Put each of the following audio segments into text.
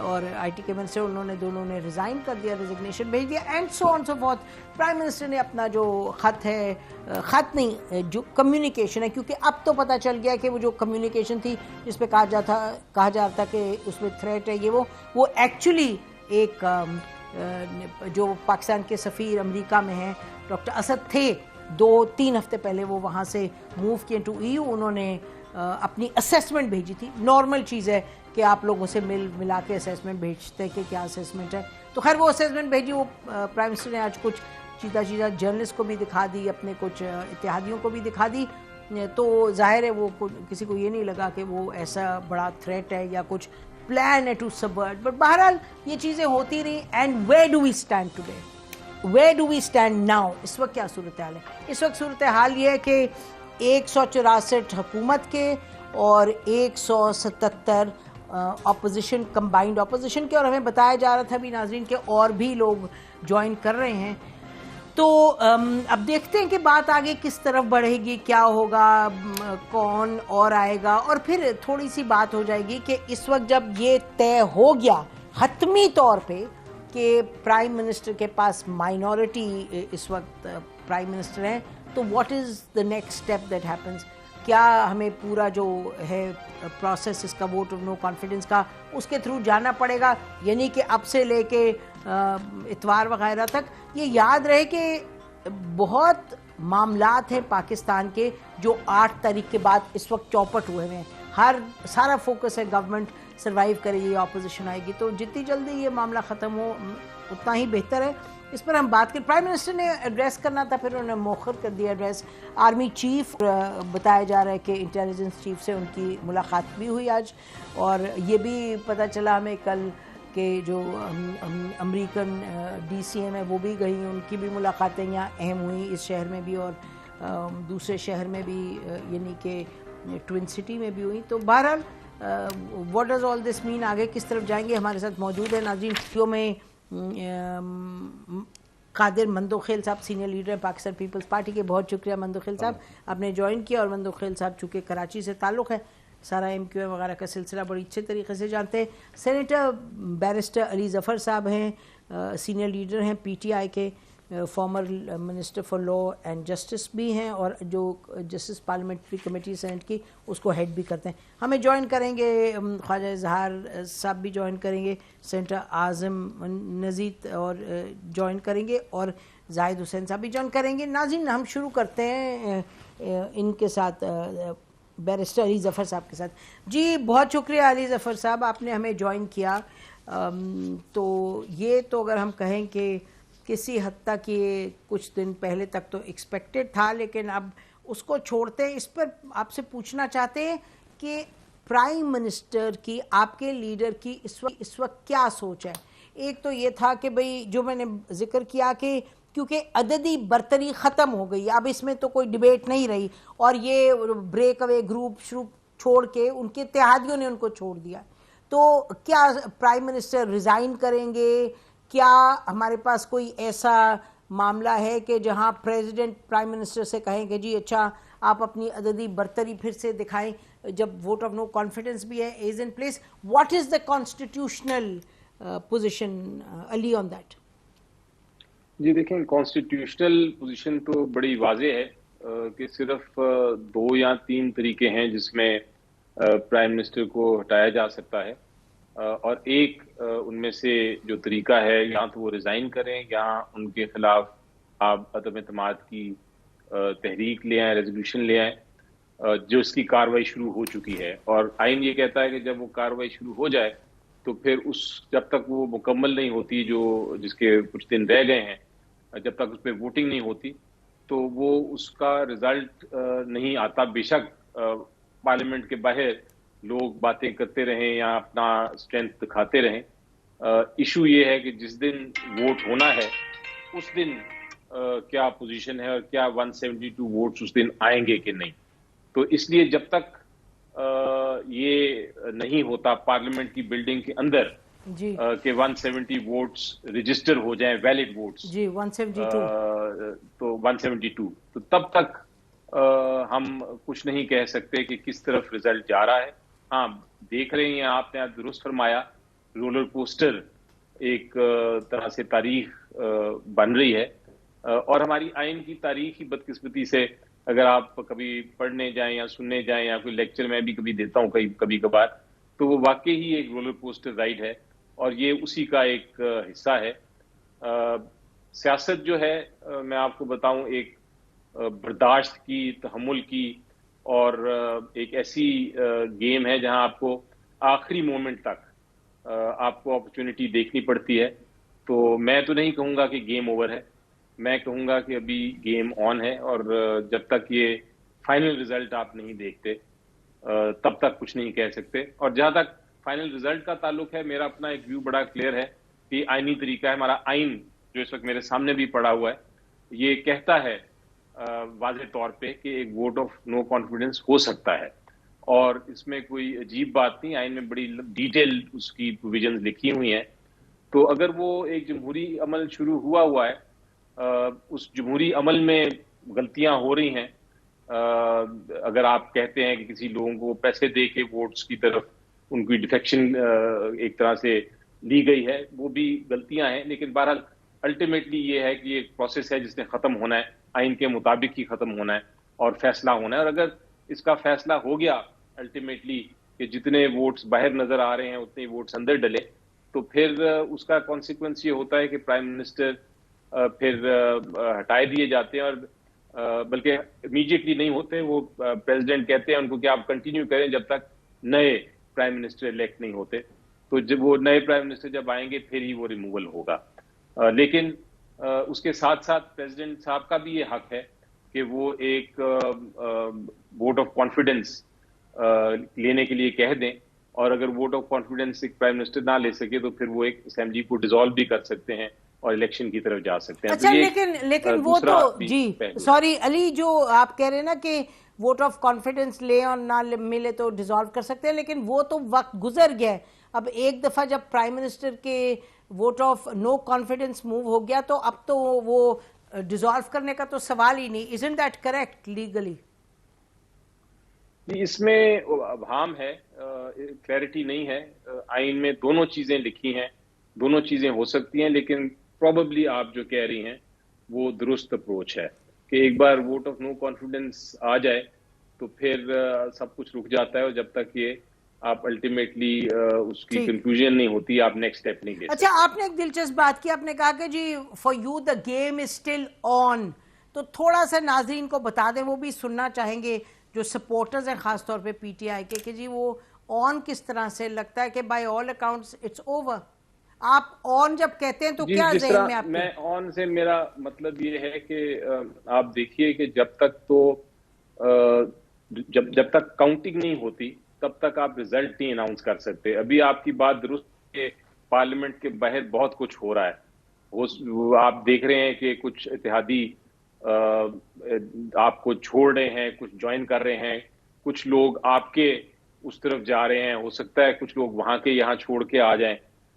اور I T کے minister انہوں نے دونوں نے ریزائن کر دیا, ریزگنیشن بھیج دیا, and so on so forth. Prime minister نے اپنا جو خط ہے, خط نہیں جو کمیونیکیشن ہے, کیونکہ اب تو پتہ چل گیا کہ وہ جو کمیونیکیشن تھی جس پہ کہا جا رہا تھا کہ اس میں تھریٹ ہے یہ وہ ایکچولی ایک جو پاکستان کے سفیر امریکہ میں ہیں ڈاکٹر اسد تھے, 2-3 ہفتے پہلے وہ وہاں سے موو کیے ٹو ای یو. انہوں نے اپنی اسیسمنٹ بھیجی تھی. نارمل چیز ہے کہ آپ لوگوں سے ملا کے اسیسمنٹ بھیجتے ہیں کہ کیا اسیسمنٹ ہے. تو خیر وہ اسیسمنٹ بھیجی, وہ پرائم منسٹر نے آج کچھ چیزیں جرنلسٹ کو بھی دکھا دی, اپنے کچھ اتحادیوں کو بھی دکھا دی. تو ظاہر ہے وہ کسی کو یہ نہیں لگا کہ وہ ایسا بڑا تھریٹ ہے یا کچھ پلان ہے ٹو سبورٹ. بٹ بہرحال یہ چیزیں ہوتی رہی. And where do we stand today, where do we stand now? اس وقت کیا صورتحال ہے؟ اس وقت صورتحال یہ ہے کہ 164 حکومت کے اور 177 اپوزیشن, کمبائنڈ اپوزیشن کے, اور ہمیں بتایا جا رہا تھا بھی ناظرین کہ اور بھی لوگ جوائن کر رہے ہیں. تو اب دیکھتے ہیں کہ بات آگے کس طرف بڑھے گی, کیا ہوگا, کون اور آئے گا. اور پھر تھوڑی سی بات ہو جائے گی کہ اس وقت جب یہ طے ہو گیا حتمی طور پہ کہ پرائم منسٹر کے پاس مائنورٹی اس وقت پرائم منسٹر ہیں, تو what is the next step that happens? کیا ہمیں پورا جو ہے پروسیس اس کا ووٹ آف نو کانفیڈنس کا اس کے تھرو جانا پڑے گا؟ یعنی کہ اب سے لے کے اتوار وغیرہ تک یہ یاد رہے کہ بہت معاملات ہیں پاکستان کے جو 8 تاریخ کے بعد اس وقت چوپٹ ہوئے ہیں. سارا فوکس ہے گورنمنٹ سروائیو کرے گی, اپوزیشن آئے گی, تو جتنی جلدی یہ معاملہ ختم ہو اتنا ہی بہتر ہے. اس پر ہم بات کریں. پرائم منسٹر نے ایڈریس کرنا تھا, پھر انہوں نے مؤخر کر دیا ایڈریس. آرمی چیف بتایا جا رہا ہے کہ انٹیلیجنس چیف سے ان کی ملاقات بھی ہوئی آج, اور یہ بھی پتہ چلا ہمیں کل کہ جو امریکن ڈی سی ایم ہے وہ بھی گئی, ان کی بھی ملاقاتیں یہاں اہم ہوئیں اس شہر میں بھی اور دوسرے شہر میں بھی, یعنی کہ ٹوئن سٹی میں بھی ہوئی. تو بہرحال واٹ ڈز آل دس مین, آگے کس طرف جائیں گے؟ ہمارے ساتھ موجود ہے ناظرین اسٹوڈیو میں قادر مندوخیل صاحب, سینئر لیڈر ہیں پاکستان پیپلز پارٹی کے. بہت شکریہ مندوخیل صاحب, آپ نے جوائن کیا. اور مندوخیل صاحب چونکہ کراچی سے تعلق ہے, سارا ایم کیو ایم وغیرہ کا سلسلہ بڑی اچھے طریقے سے جانتے ہیں. سینیٹر بیرسٹر علی ظفر صاحب ہیں, سینئر لیڈر ہیں پی ٹی آئی کے, farmer minister for law and justice بھی ہیں, اور جو جسٹس پارلیمنٹری کمیٹی سینٹ کی اس کو ہیڈ بھی کرتے ہیں. ہمیں جوائن کریں گے خواجہ اظہار صاحب بھی جوائن کریں گے, سینیٹر اعظم نذیر اور جوائن کریں گے, اور زاہد حسین صاحب بھی جوائن کریں گے. ناظرین ہم شروع کرتے ہیں ان کے ساتھ, بیرسٹر علی ظفر صاحب کے ساتھ. جی بہت شکریہ علی ظفر صاحب, آپ نے ہمیں جوائن کیا. تو یہ تو اگر ہم کہیں کہ کسی حد تک یہ کچھ دن پہلے تک تو ایکسپیکٹڈ تھا, لیکن اب اس کو چھوڑتے ہیں. اس پر آپ سے پوچھنا چاہتے ہیں کہ پرائم منسٹر کی, آپ کے لیڈر کی اس وقت کیا سوچ ہے؟ ایک تو یہ تھا کہ بھئی جو میں نے ذکر کیا کہ کیونکہ عددی برتری ختم ہو گئی, اب اس میں تو کوئی ڈیبیٹ نہیں رہی, اور یہ بریک اوے گروپ چھوڑ کے ان کے اتحادیوں نے ان کو چھوڑ دیا. تو کیا پرائم منسٹر ریزائن کریں گے؟ کیا ہمارے پاس کوئی ایسا معاملہ ہے کہ جہاں پریزیڈنٹ پرائم منسٹر سے کہیں کہ جی اچھا آپ اپنی عددی برتری پھر سے دکھائیں, جب ووٹ آف نو کانفیڈنس بھی ہے is in place? What is the constitutional position Ali on that? جی دیکھیں, کانسٹیٹیوشنل پوزیشن تو بڑی واضح ہے کہ صرف 2 یا 3 طریقے ہیں جس میں پرائم منسٹر کو ہٹایا جا سکتا ہے, اور ایک ان میں سے جو طریقہ ہے یا تو وہ ریزائن کریں یا ان کے خلاف آپ عدم اعتماد کی تحریک لے آئیں, ریزولوشن لے آئیں, جو اس کی کارروائی شروع ہو چکی ہے. اور آئین یہ کہتا ہے کہ جب وہ کارروائی شروع ہو جائے تو پھر جب تک وہ مکمل نہیں ہوتی, جس کے کچھ دن رہ گئے ہیں, جب تک اس پہ ووٹنگ نہیں ہوتی تو وہ اس کا رزلٹ نہیں آتا. بے شک پارلیمنٹ کے باہر لوگ باتیں کرتے رہیں یا اپنا اسٹرینتھ دکھاتے رہیں, ایشو یہ ہے کہ جس دن ووٹ ہونا ہے اس دن کیا پوزیشن ہے اور کیا 172 ووٹس اس دن آئیں گے کہ نہیں. تو اس لیے جب تک یہ نہیں ہوتا پارلیمنٹ کی بلڈنگ کے اندر جی کہ 170 ووٹس رجسٹر ہو جائیں, ویلڈ ووٹس, جی 172, تو 172, تو تب تک ہم کچھ نہیں کہہ سکتے کہ کس طرف رزلٹ جا رہا ہے. ہاں دیکھ رہے ہیں, آپ نے درست فرمایا, رولر کوسٹر ایک طرح سے تاریخ بن رہی ہے، اور ہماری آئین کی تاریخ ہی بدقسمتی سے اگر آپ کبھی پڑھنے جائیں یا سننے جائیں یا کوئی لیکچر میں بھی کبھی دیتا ہوں کبھی کبھار، تو وہ واقعی ہی ایک رولر کوسٹر رائڈ ہے، اور یہ اسی کا ایک حصہ ہے۔ سیاست جو ہے، میں آپ کو بتاؤں، ایک برداشت کی، تحمل کی، اور ایک ایسی گیم ہے جہاں آپ کو آخری مومنٹ تک آپ کو اپرچونٹی دیکھنی پڑتی ہے۔ تو میں تو نہیں کہوں گا کہ گیم اوور ہے، میں کہوں گا کہ ابھی گیم آن ہے، اور جب تک یہ فائنل رزلٹ آپ نہیں دیکھتے تب تک کچھ نہیں کہہ سکتے۔ اور جہاں تک فائنل رزلٹ کا تعلق ہے، میرا اپنا ایک ویو بڑا کلیئر ہے کہ آئینی طریقہ ہے، ہمارا آئین جو اس وقت میرے سامنے بھی پڑا ہوا ہے، یہ کہتا ہے واضح طور پہ کہ ایک ووٹ آف نو کانفیڈنس ہو سکتا ہے، اور اس میں کوئی عجیب بات نہیں، آئین میں بڑی ڈیٹیل اس کی پروویژنز لکھی ہوئی ہیں۔ تو اگر وہ ایک جمہوری عمل شروع ہوا ہے، اس جمہوری عمل میں غلطیاں ہو رہی ہیں، اگر آپ کہتے ہیں کہ کسی لوگوں کو پیسے دے کے ووٹس کی طرف ان کی ڈیفیکشن ایک طرح سے لی گئی ہے، وہ بھی غلطیاں ہیں، لیکن بہرحال الٹیمیٹلی یہ ہے کہ ایک پروسیس ہے جس نے ختم ہونا ہے، آئین کے مطابق ہی ختم ہونا ہے اور فیصلہ ہونا ہے۔ اور اگر اس کا فیصلہ ہو گیا الٹیمیٹلی کہ جتنے ووٹس باہر نظر آ رہے ہیں اتنے ووٹس اندر ڈلے، تو پھر اس کا کانسیکوینس یہ ہوتا ہے کہ پرائم منسٹر پھر ہٹائے دیے جاتے ہیں، اور بلکہ امیڈیٹلی نہیں ہوتے، وہ پریزیڈنٹ کہتے ہیں ان کو کہ آپ کنٹینیو کریں جب تک نئے پرائم منسٹر الیکٹ نہیں ہوتے، تو جب وہ نئے پرائم منسٹر جب آئیں گے پھر ہی وہ ریموول ہوگا۔ لیکن اس کے ساتھ ساتھ پریزیڈنٹ صاحب کا بھی یہ حق ہے کہ وہ ایک ووٹ آف کانفیڈنس لینے کے لیے کہہ دیں، اور اگر ووٹ آف کانفیڈنس ایک پرائم منسٹر نہ لے سکے تو پھر وہ ایک اسمبلی کو ڈیزالو بھی کر سکتے ہیں اور الیکشن کی طرف جا سکتے ہیں۔ اچھا، لیکن وہ تو جی سوری علی، جو آپ کہہ رہے ہیں نا کہ ووٹ آف کانفیڈنس لے اور نہ ملے تو ڈیزالو کر سکتے ہیں، لیکن وہ تو وقت گزر گیا ہے۔ اب ایک دفعہ جب پرائم منسٹر کے vote of no confidence move ہو گیا تو اب تو وہ ڈیزالو کرنے کا تو سوال ہی نہیں۔ isn't that correct legally؟ اس میں ابہام ہے، کلیئرٹی نہیں ہے۔ آئین میں دونوں چیزیں لکھی ہیں، دونوں چیزیں ہو سکتی ہیں، لیکن پروبیبلی آپ جو کہہ رہی ہیں وہ درست اپروچ ہے کہ ایک بار ووٹ آف نو کانفیڈنس آ جائے تو پھر سب کچھ رک جاتا ہے، اور جب تک یہ آپ الٹیمیٹلی اس کی کنکلوژن نہیں ہوتی آپ نیکسٹ سٹیپ نہیں لے سکتے۔ اچھا، آپ نے ایک دلچسپ بات کی، آپ نے کہا کہ جی for you the game is still on, تو تھوڑا سا ناظرین کو بتا دیں، وہ بھی سننا چاہیں گے جو سپورٹرز ہیں خاص طور پہ پی ٹی آئی کے، کہ جی وہ آن کس طرح سے لگتا ہے کہ by all accounts it's over. آپ آن جب کہتے ہیں تو کیا ذہن میں آپ کے؟ میں آن سے میرا مطلب یہ ہے کہ آپ دیکھیے کہ جب تک کاؤنٹنگ نہیں ہوتی تب تک آپ رزلٹ نہیں اناؤنس کر سکتے۔ ابھی آپ کی بات درست ہے، پارلیمنٹ کے باہر بہت کچھ ہو رہا ہے، آپ دیکھ رہے ہیں کہ کچھ اتحادی آپ کو چھوڑ رہے ہیں، کچھ جوائن کر رہے ہیں، کچھ لوگ آپ کے اس طرف جا رہے ہیں، ہو سکتا ہے کچھ لوگ وہاں کے یہاں چھوڑ کے آ جائیں،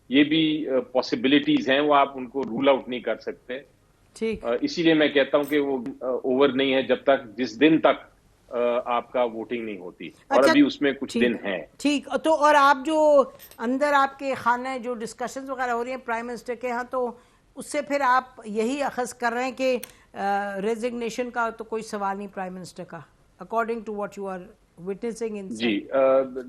یہ بھی پاسبلٹیز ہیں، وہ آپ ان کو رول آؤٹ نہیں کر سکتے۔ اسی لیے میں کہتا ہوں کہ وہ اوور نہیں ہے جب تک جس دن تک آپ کا ووٹنگ نہیں ہوتی، اور ابھی اس میں کچھ دن ہیں۔ ٹھیک، تو اور آپ جو اندر آپ کے خانہ جو ڈسکشنز وغیرہ ہو رہی ہیں پرائم منسٹر کے ہاں، تو اس سے پھر آپ یہی اخذ کر رہے ہیں کہ ریزگنیشن کا تو کوئی سوال نہیں پرائم منسٹر کا، according to what you are witnessing in? جی،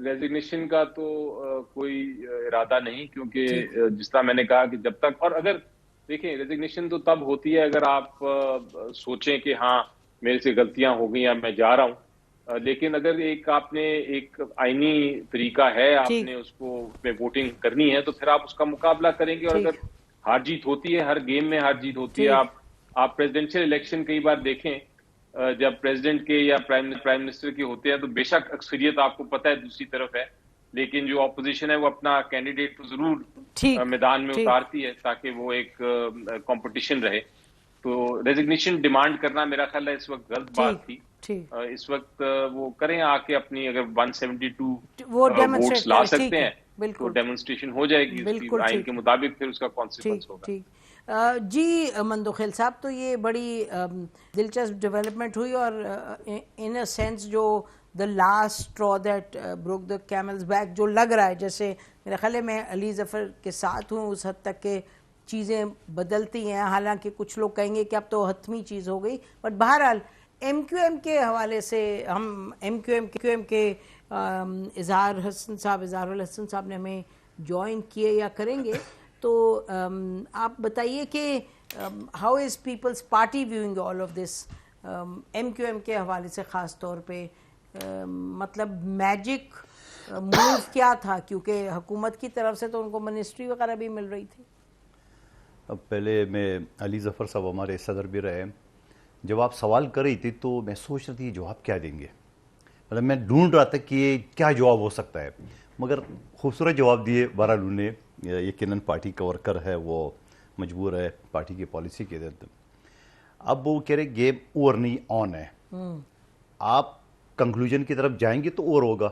ریزگنیشن کا تو کوئی ارادہ نہیں، کیونکہ جس طرح میں نے کہا کہ جب تک، اور اگر دیکھیں ریزگنیشن تو تب ہوتی ہے اگر آپ سوچیں کہ ہاں میرے سے غلطیاں ہو گئی ہیں، میں جا رہا ہوں، لیکن اگر آپ نے ایک آئینی طریقہ ہے، آپ نے اس کو میں ووٹنگ کرنی ہے تو پھر آپ اس کا مقابلہ کریں گے، اور اگر ہار جیت ہوتی ہے، ہر گیم میں ہار جیت ہوتی ہے۔ آپ پریزیڈنشیل الیکشن کئی بار دیکھیں، جب پریزیڈنٹ کے یا پرائم منسٹر کے ہوتے ہیں تو بے شک اکثریت آپ کو پتہ ہے دوسری طرف ہے، لیکن جو اپوزیشن ہے وہ اپنا کینڈیڈیٹ تو ضرور میدان میں اتارتی ہے تاکہ وہ ایک کمپٹیشن رہے۔ تو ریزگنیشن ڈیمانڈ کرنا میرا خیال ہے اس وقت غلط بات تھی۔ اس وقت وہ کریں آ کے اپنی، اگر 172 ووٹس لا سکتے ہیں تو ڈیمونسٹریشن ہو جائے گی اس کی آئین کے مطابق، پھر اس کا کانسیکوینس ہوگا۔ جی مندوخیل صاحب، تو یہ بڑی دلچسپ ڈیولپمنٹ ہوئی، اور ان اے سینس جو the last straw that broke the camel's back جو لگ رہا ہے. جیسے میرا خیال ہے میں علی ظفر کے ساتھ ہوں اس حد تک کہ چیزیں بدلتی ہیں, حالانکہ کچھ لوگ کہیں گے کہ اب تو حتمی چیز ہو گئی, بٹ بہرحال ایم کیو ایم کے حوالے سے ہم ایم کیو ایم کے اظہار الحسن صاحب نے ہمیں جوائن کیے یا کریں گے, تو آپ بتائیے کہ how is Peoples Party viewing all of this, M Q M کے حوالے سے خاص طور پہ, مطلب میجک موو کیا تھا, کیونکہ حکومت کی طرف سے تو ان کو منسٹری وغیرہ بھی مل رہی تھی. اب پہلے میں علی ظفر صاحب ہمارے صدر بھی رہے, جب آپ سوال کر رہی تھی تو میں سوچ رہا تھی یہ جواب کیا دیں گے, مطلب میں ڈھونڈ رہا تھا کہ یہ کیا جواب ہو سکتا ہے, مگر خوبصورت جواب دیے بہرحال انہوں نے. یقیناً پارٹی کا ورکر ہے, وہ مجبور ہے پارٹی کی پالیسی کے تحت. اب وہ کہہ رہے گیم اوور نہیں آن ہے, آپ کنکلوژن کی طرف جائیں گے تو اور ہوگا.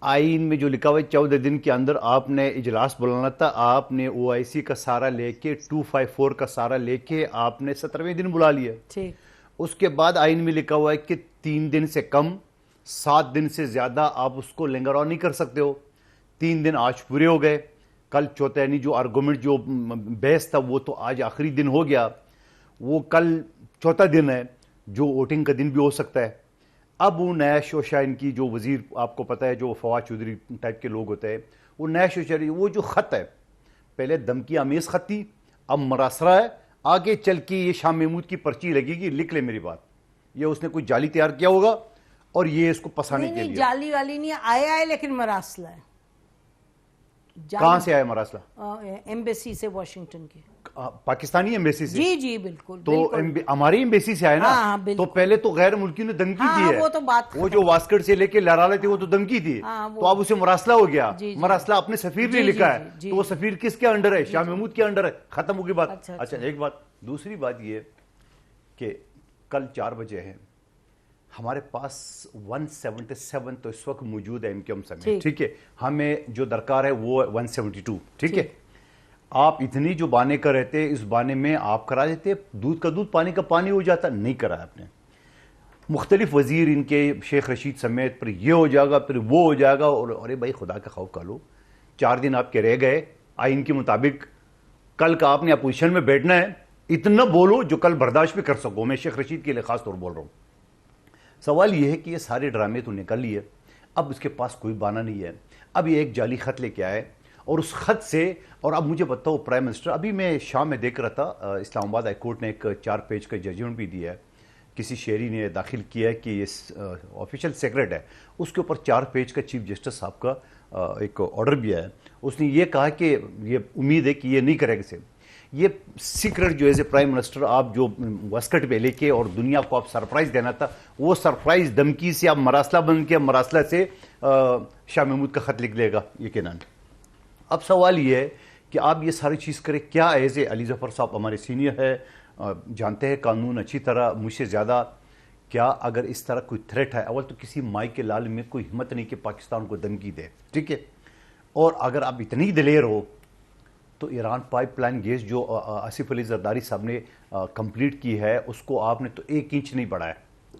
آئین میں جو لکھا ہوا ہے 14 دن کے اندر آپ نے اجلاس بلانا تھا, آپ نے او آئی سی کا سارا لے کے 254 کا سارا لے کے آپ نے 17ویں دن بلا لیا. اس کے بعد آئین میں لکھا ہوا ہے کہ 3 دن سے کم 7 دن سے زیادہ آپ اس کو لنگر آن نہیں کر سکتے ہو. 3 دن آج پورے ہو گئے, کل چوتھا یعنی جو آرگومنٹ جو بحث تھا وہ تو آج آخری دن ہو گیا, وہ کل چوتھا دن ہے جو ووٹنگ کا دن بھی ہو سکتا ہے. اب وہ نیا شوشا ان کی جو وزیر آپ کو پتہ ہے جو فواد چودھری ٹائپ کے لوگ ہوتے ہیں, وہ نیا شوشا وہ جو خط ہے پہلے دھمکی آمیز خط تھی, اب مراسرہ ہے, آگے چل کے یہ شاہ محمود کی پرچی لگے گی. لکھ لے میری بات, یہ اس نے کوئی جعلی تیار کیا ہوگا اور یہ اس کو پسانے کے لیے. جعلی والی نہیں آیا ہے لیکن مراسلہ ہے. کہاں سے آیا مراسلہ؟ ایمبیسی سے, واشنگٹن کے پاکستانی ایمبیسی سے. جی جی بالکل. تو ہماری ایمبیسی سے آئے نا, تو پہلے تو غیر ملکی نے دھمکی دی ہے, وہ جو واسکٹ سے لے کے لہرالے تھے وہ تو دھمکی تھی, تو اب اسے مراسلہ ہو گیا. مراسلہ اپنے سفیر نے لکھا ہے, تو وہ سفیر کس کے انڈر ہے؟ شاہ محمود کے انڈر ہے. ختم ہو گئی بات. اچھا ایک بات. دوسری بات یہ کہ کل 4 بجے ہیں, ہمارے پاس 177 تو اس وقت موجود ہے ایم کیو ایم سمیت, ٹھیک ہے, ہمیں جو درکار ہے وہ 172, ٹھیک ہے. آپ اتنی جو بانے کر رہتے اس بانے میں آپ کرا دیتے, دودھ کا دودھ پانی کا پانی ہو جاتا, نہیں کرا آپ نے. مختلف وزیر ان کے شیخ رشید سمیت, پھر یہ ہو جائے گا پھر وہ ہو جائے گا, اور ارے بھائی خدا کا خوف کر لو. 4 دن آپ کے رہ گئے آئین کے مطابق, کل کا آپ نے اپوزیشن میں بیٹھنا ہے, اتنا بولو جو کل برداشت بھی کر سکو. میں شیخ رشید کے لیے خاص طور بول رہا ہوں. سوال یہ ہے کہ یہ سارے ڈرامے تو نکل لیے, اب اس کے پاس کوئی بہانہ نہیں ہے. اب یہ ایک جعلی خط لے کے آئے, اور اس خط سے, اور اب مجھے بتاؤ پرائم منسٹر, ابھی میں شام میں دیکھ رہا تھا اسلام آباد ہائی کورٹ نے ایک 4 پیج کا ججمنٹ بھی دیا ہے, کسی شہری نے داخل کیا ہے کہ یہ آفیشیل سیکرٹ ہے, اس کے اوپر 4 پیج کا چیف جسٹس صاحب کا ایک آرڈر بھی ہے. اس نے یہ کہا کہ یہ امید ہے کہ یہ نہیں کرے گا. یہ سیکرٹ جو ایز اے پرائم منسٹر آپ جو واسکٹ پہ لے کے اور دنیا کو آپ سرپرائز دینا تھا, وہ سرپرائز دھمکی سے آپ مراسلہ بن کے مراسلہ سے شاہ محمود کا خط لکھ لے گا یقیناً. اب سوال یہ ہے کہ آپ یہ ساری چیز کریں کیا ایز اے علی ظفر صاحب ہمارے سینئر ہے, جانتے ہیں قانون اچھی طرح مجھ سے زیادہ, کیا اگر اس طرح کوئی تھریٹ ہے, اول تو کسی مائی کے لال میں کوئی ہمت نہیں کہ پاکستان کو دھمکی دے, ٹھیک ہے, اور اگر آپ اتنی دلیر ہو تو ایران پائپ لائن گیس جو آصف علی زرداری صاحب نے کمپلیٹ کی ہے اس کو آپ نے تو 1 انچ نہیں بڑھایا.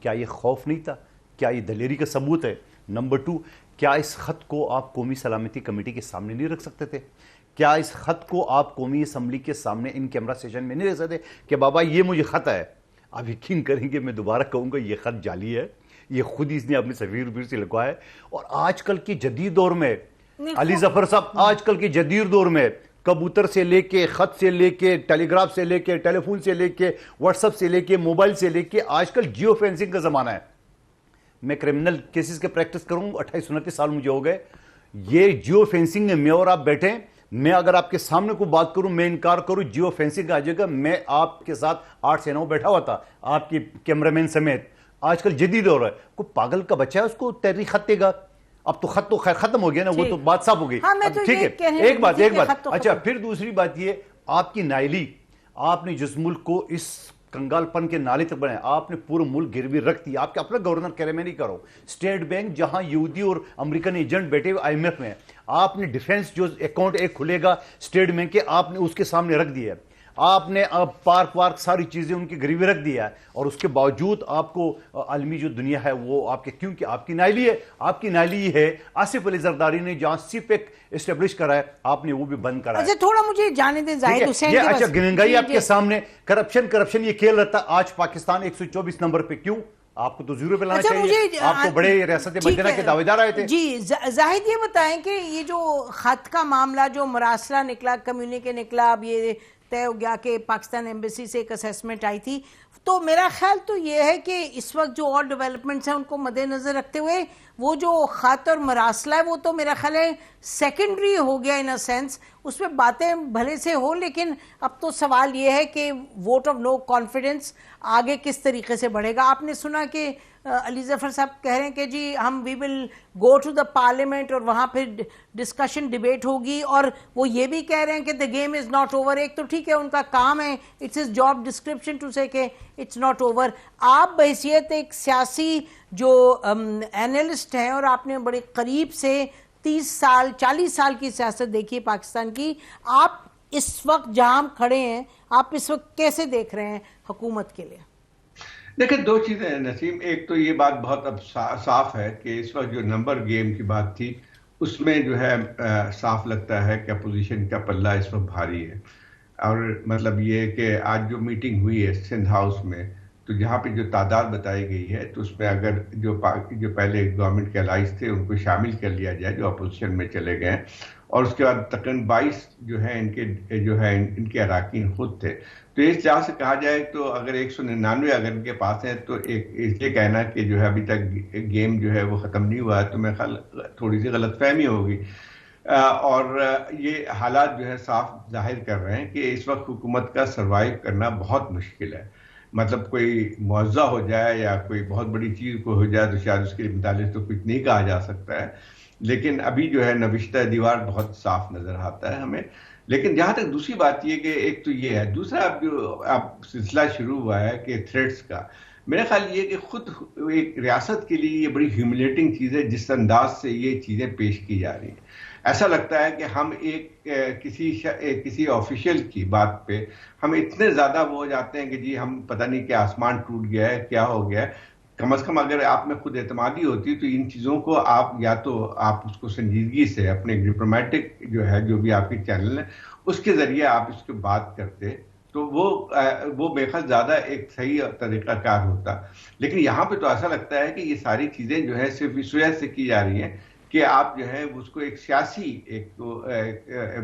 کیا یہ خوف نہیں تھا؟ کیا یہ دلیری کا ثبوت ہے؟ نمبر 2, کیا اس خط کو آپ قومی سلامتی کمیٹی کے سامنے نہیں رکھ سکتے تھے؟ کیا اس خط کو آپ قومی اسمبلی کے سامنے ان کیمرہ سیشن میں نہیں رکھ سکتے کہ بابا یہ مجھے خط ہے؟ آپ یقین کریں گے, میں دوبارہ کہوں گا, یہ خط جعلی ہے, یہ خود ہی اس نے اپنے سفیر سے لکھوایا ہے. اور آج کل کے جدید دور میں علی ظفر صاحب, آج کل کے جدید دور میں کبوتر سے لے کے, خط سے لے کے, ٹیلی گراف سے لے کے, ٹیلی فون سے لے کے, واٹس ایپ سے لے کے, موبائل سے لے کے, آج کل جیو فینسنگ کا زمانہ ہے. میں کرمنل کیسز کے پریکٹس کروں, 28-29 سال مجھے ہو گئے. یہ جیو فینسنگ میں اور آپ بیٹھیں, میں اگر آپ کے سامنے کو بات کروں, میں انکار کروں, جیو فینسنگ آ جائے گا. میں آپ کے ساتھ 8 سے 9 بیٹھا ہوا تھا آپ کے کیمرہ مین سمیت. آج کل جدید ہو رہا ہے, کوئی پاگل کا بچہ ہے اس کو تحریک خط دے گا. اب تو خط تو خیر ختم ہو گیا نا, وہ تو بات صاف ہو گئی. ٹھیک ہے, ایک بات. اچھا پھر دوسری بات یہ, آپ کی نائلی, آپ نے جس ملک کو اس کنگال پن کے نالے تک بنایا, آپ نے پورا ملک گروی رکھ دی. آپ کے اپنا گورنر کہہ رہے میں نہیں کرو, اسٹیٹ بینک جہاں یہودی اور امریکن ایجنٹ بیٹھے ہوئے آئی ایم ایف میں, آپ نے ڈیفینس جو اکاؤنٹ ایک کھلے گا اسٹیٹ بینک کے, آپ نے اس کے سامنے رکھ دیا ہے. آپ نے پارک وارک ساری چیزیں ان کی غریبی رکھ دیا ہے، اور اس کے باوجود آپ کو عالمی جو دنیا ہے وہ آپ کے، کیونکہ آپ کی نائلی ہے، آپ کی نائلی یہ ہے آصف علی زرداری نے جہاں سی پیک اسٹیبلش کرا ہے آپ نے وہ بھی بند کرا ہے۔ اچھا تھوڑا مجھے جانے دیں زاہد حسین یہ اچھا گنگائی آپ کے سامنے، کرپشن یہ کھیل رہتا آج پاکستان 124 نمبر پہ کیوں؟ آپ کو تو زیرو پہ لانا چاہیے، آپ کو بڑے ریاست مدینہ کے دعوے دار آئے تھے۔ جی زاہد یہ بتائیں کہ یہ جو خط کا معاملہ جو مراسلہ نکلا، کمیونیکے نکلا، اب یہ طے ہو گیا کہ پاکستان ایمبیسی سے ایک اسیسمنٹ آئی تھی، تو میرا خیال تو یہ ہے کہ اس وقت جو اور ڈیولپمنٹس ہیں ان کو مد نظر رکھتے ہوئے وہ جو خط اور مراسلہ ہے وہ تو میرا خیال ہے سیکنڈری ہو گیا ان اے سینس، اس میں باتیں بھلے سے ہو، لیکن اب تو سوال یہ ہے کہ ووٹ آف نو کانفیڈنس آگے کس طریقے سے بڑھے گا۔ آپ نے سنا کہ علی ظفر صاحب کہہ رہے ہیں کہ جی ہم وی ول گو ٹو دا پارلیمنٹ اور وہاں پھر ڈسکشن ڈیبیٹ ہوگی، اور وہ یہ بھی کہہ رہے ہیں کہ the game is not over. ایک تو ٹھیک ہے ان کا کام ہے، it's his job description to say کہ اٹس ناٹ اوور، آپ بحیثیت ایک سیاسی جو اینالسٹ ہیں اور آپ نے بڑے قریب سے 30 سال 40 سال کی سیاست دیکھی ہے پاکستان کی، آپ اس وقت جہاں ہم کھڑے ہیں آپ اس وقت کیسے دیکھ رہے ہیں حکومت کے لیے؟ دیکھیں دو چیزیں ہیں نسیم، ایک تو یہ بات بہت اب صاف ہے کہ اس وقت جو نمبر گیم کی بات تھی اس میں جو ہے صاف لگتا ہے کہ اپوزیشن کا پلہ اس وقت بھاری ہے، اور مطلب یہ کہ آج جو میٹنگ ہوئی ہے سندھ ہاؤس میں تو جہاں پہ جو تعداد بتائی گئی ہے تو اس میں اگر جو پہلے گورنمنٹ کے الائز تھے ان کو شامل کر لیا جائے جو اپوزیشن میں چلے گئے، اور اس کے بعد تقریباً 22 جو ہے ان کے اراکین خود تھے، تو اس لحاظ سے کہا جائے تو اگر 199 اگر ان کے پاس ہیں تو یہ کہنا کہ جو ہے ابھی تک گیم جو ہے وہ ختم نہیں ہوا ہے تو میں خیال تھوڑی سی غلط فہمی ہوگی، اور یہ حالات جو ہے صاف ظاہر کر رہے ہیں کہ اس وقت حکومت کا سروائیو کرنا بہت مشکل ہے، مطلب کوئی معاوضہ ہو جائے یا کوئی بہت بڑی چیز کو ہو جائے تو شاید اس کے متعلق تو کچھ نہیں کہا جا سکتا ہے، لیکن ابھی جو ہے نوشتہ دیوار بہت صاف نظر آتا ہے ہمیں۔ لیکن جہاں تک دوسری بات یہ کہ ایک تو یہ ہے، دوسرا اب سلسلہ شروع ہوا ہے کہ تھریٹس کا، میرا خیال یہ کہ خود ایک ریاست کے لیے یہ بڑی ہیوملیٹنگ چیز ہے جس انداز سے یہ چیزیں پیش کی جا رہی ہیں۔ ایسا لگتا ہے کہ ہم کسی آفیشیل کی بات پہ ہم اتنے زیادہ وہ ہو جاتے ہیں کہ جی ہم پتہ نہیں کہ آسمان ٹوٹ گیا ہے کیا ہو گیا ہے، کم از کم اگر آپ میں خود اعتمادی ہوتی تو ان چیزوں کو آپ یا تو آپ اس کو سنجیدگی سے اپنے ڈپلومیٹک جو ہے جو بھی آپ کے چینل ہیں اس کے ذریعے آپ اس کے بات کرتے تو وہ بے خیال زیادہ ایک صحیح طریقہ کار ہوتا، لیکن یہاں پہ تو ایسا لگتا ہے کہ یہ ساری چیزیں جو ہے صرف اس وجہ سے کی جا رہی ہیں کہ آپ جو ہے اس کو ایک سیاسی ایک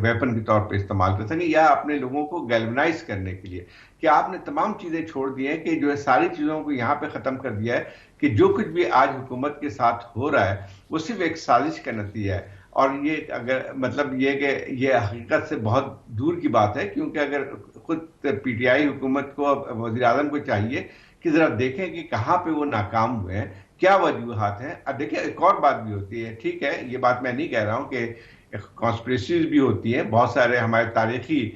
ویپن کے طور پہ استعمال کر سکیں یا اپنے لوگوں کو گیلونائز کرنے کے لیے، کہ آپ نے تمام چیزیں چھوڑ دی ہیں کہ جو ہے ساری چیزوں کو یہاں پہ ختم کر دیا ہے کہ جو کچھ بھی آج حکومت کے ساتھ ہو رہا ہے وہ صرف ایک سازش کا نتیجہ ہے، اور یہ اگر مطلب یہ کہ یہ حقیقت سے بہت دور کی بات ہے، کیونکہ اگر خود پی ٹی آئی حکومت کو وزیر اعظم کو چاہیے کہ ذرا دیکھیں کہ کہاں پہ وہ ناکام ہوئے ہیں، کیا وجوہات ہیں۔ اب دیکھیں ایک اور بات بھی ہوتی ہے، ٹھیک ہے یہ بات میں نہیں کہہ رہا ہوں کہ کانسپریسیز بھی ہوتی ہیں، بہت سارے ہمارے تاریخی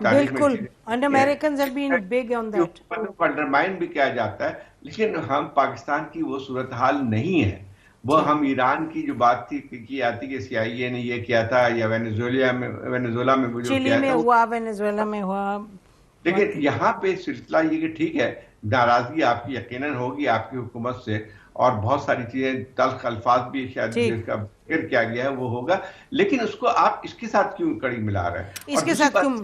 بالکل انڈرمائن بھی کیا جاتا ہے، لیکن ہم پاکستان کی وہ صورتحال نہیں ہے، وہ ہم ایران کی جو بات تھی کی آتی کہ سی آئی اے نے یہ کیا تھا یا وینیزویلا میں چلی میں ہوا، وینیزویلا میں ہوا، لیکن یہاں پہ سلسلہ یہ کہ ٹھیک ہے ناراضگی آپ کی یقیناً ہوگی آپ کی حکومت سے، اور بہت ساری چیزیں تلخ الفاظ بھی شاید جس کا ذکر کیا گیا ہے وہ ہوگا، لیکن اس کو آپ اس کے ساتھ کیوں کڑی ملا رہے ہیں؟ اس کے ساتھ کیوں؟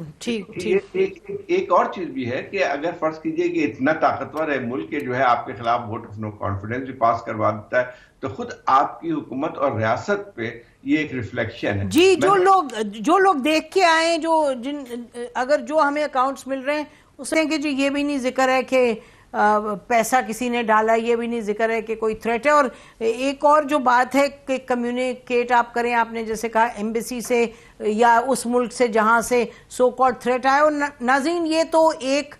ایک اور چیز بھی ہے کہ اگر فرض کیجئے کہ اتنا طاقتور ہے ملک کے جو ہے آپ کے خلاف ووٹ آف نو کانفیڈنس بھی پاس کروا دیتا ہے تو خود آپ کی حکومت اور ریاست پہ یہ ایک ریفلیکشن ہے۔ جی جو لوگ دیکھ کے آئے، اگر جو ہمیں اکاؤنٹس مل رہے ہیں اس میں کہ جی یہ بھی نہیں ذکر ہے کہ پیسہ کسی نے ڈالا، یہ بھی نہیں ذکر ہے کہ کوئی تھریٹ ہے، اور ایک اور جو بات ہے کہ کمیونیکیٹ آپ کریں، آپ نے جیسے کہا ایمبیسی سے یا اس ملک سے جہاں سے سو کالڈ تھریٹ آئے، اور ناظرین یہ تو ایک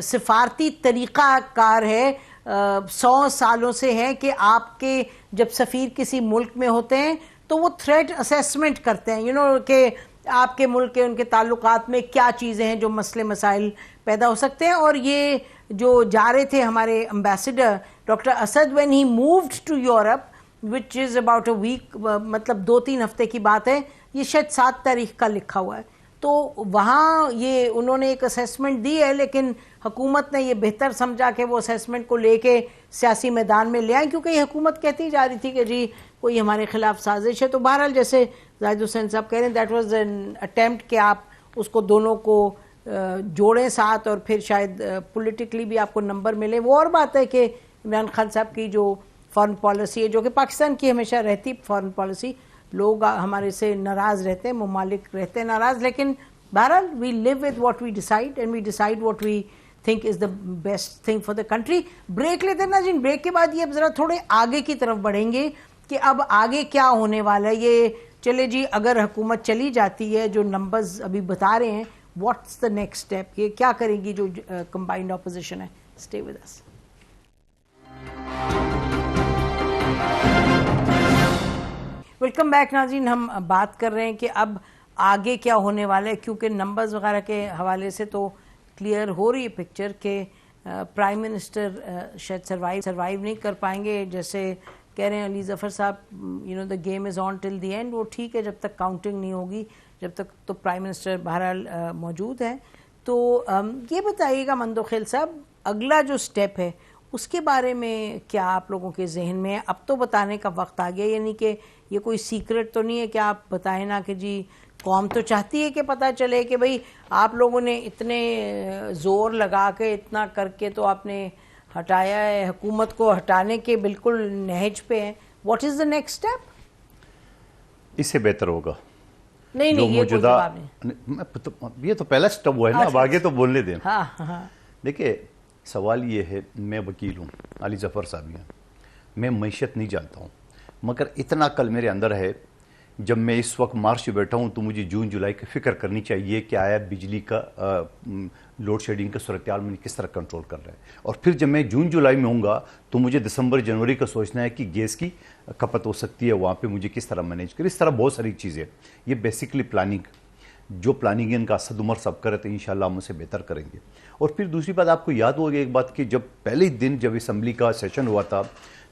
سفارتی طریقہ کار ہے 100 سالوں سے ہے کہ آپ کے جب سفیر کسی ملک میں ہوتے ہیں تو وہ تھریٹ اسیسمنٹ کرتے ہیں، کہ آپ کے ملک کے ان کے تعلقات میں کیا چیزیں ہیں جو مسئلے مسائل پیدا ہو سکتے ہیں، اور یہ جو جا رہے تھے ہمارے ambassador doctor Asad when he moved to Europe which is about a week، مطلب 2-3 ہفتے کی بات ہے، یہ شاید 7 تاریخ کا لکھا ہوا ہے، تو وہاں یہ انہوں نے ایک اسیسمنٹ دی ہے، لیکن حکومت نے یہ بہتر سمجھا کہ وہ اسیسمنٹ کو لے کے سیاسی میدان میں لے آئیں، کیونکہ یہ حکومت کہتی جا رہی تھی کہ جی کوئی ہمارے خلاف سازش ہے. تو بہرحال جیسے زاہد حسین صاحب کہہ رہے ہیں دیٹ واز این اٹیمپٹ کہ آپ اس کو دونوں کو جوڑیں ساتھ اور پھر شاید پولیٹیکلی بھی آپ کو نمبر ملے. وہ اور بات ہے کہ عمران خان صاحب کی جو فارن پالیسی ہے، جو کہ پاکستان کی ہمیشہ رہتی فارن پالیسی، لوگ ہمارے سے ناراض رہتے ہیں، ممالک رہتے ہیں ناراض، لیکن بہرحال we live with what we decide and we decide what we think is the best thing for the country. Break لیتے ہیں ناظرین، بریک کے بعد یہ اب ذرا تھوڑے آگے کی طرف بڑھیں گے کہ اب آگے کیا ہونے والا ہے. یہ چلے جی اگر حکومت چلی جاتی ہے، جو نمبرز ابھی بتا رہے ہیں، واٹس دا نیکسٹ اسٹیپ، یہ کیا کرے گی جو کمبائنڈ اپوزیشن ہے. Stay with us. Welcome back ناظرین. ہم بات کر رہے ہیں کہ اب آگے کیا ہونے والا ہے، کیونکہ نمبرز وغیرہ کے حوالے سے تو کلیئر ہو رہی ہے پکچر کہ پرائم منسٹر شاید سروائیو نہیں کر پائیں گے. جیسے کہہ رہے ہیں علی ظفر صاحب، دا game is on till the end. وہ ٹھیک ہے، جب تک کاؤنٹنگ نہیں ہوگی، جب تک تو پرائم منسٹر بہرحال موجود ہیں. تو یہ بتائیے گا مندوخیل صاحب، اگلا جو سٹیپ ہے اس کے بارے میں کیا آپ لوگوں کے ذہن میں ہے؟ اب تو بتانے کا وقت آ گیا، یعنی کہ یہ کوئی سیکرٹ تو نہیں ہے کہ آپ بتائیں نا کہ جی قوم تو چاہتی ہے کہ پتہ چلے کہ بھئی آپ لوگوں نے اتنے زور لگا کے اتنا کر کے تو آپ نے ہٹایا ہے، حکومت کو ہٹانے کے بالکل نہج پہ ہیں. What is the next step? اس سے بہتر ہوگا. نہیں یہ کوئی جواب نہیں، یہ تو پہلا سٹیپ ہوا ہے نا، اب آگے تو بولنے دیں. ہاں دیکھیے سوال یہ ہے، میں وکیل ہوں، علی ظفر صاحب ہیں، میں معیشت نہیں جانتا ہوں، مگر اتنا عقل میرے اندر ہے. جب میں اس وقت مارچ میں بیٹھا ہوں تو مجھے جون جولائی کی فکر کرنی چاہیے کہ آیا بجلی کا لوڈ شیڈنگ کا صورتحال میں کس طرح کنٹرول کر رہا ہے. اور پھر جب میں جون جولائی میں ہوں گا تو مجھے دسمبر جنوری کا سوچنا ہے کہ گیس کی کھپت ہو سکتی ہے، وہاں پہ مجھے کس طرح مینیج کریں. اس طرح بہت ساری چیزیں. یہ بیسیکلی پلاننگ، جو پلاننگ ہے ان کا اسد عمر صاحب کرے تو انشاءاللہ ہم اسے بہتر کریں گے. اور پھر دوسری بات آپ کو یاد ہوگی ایک بات کہ جب پہلے دن جب اسمبلی کا سیشن ہوا تھا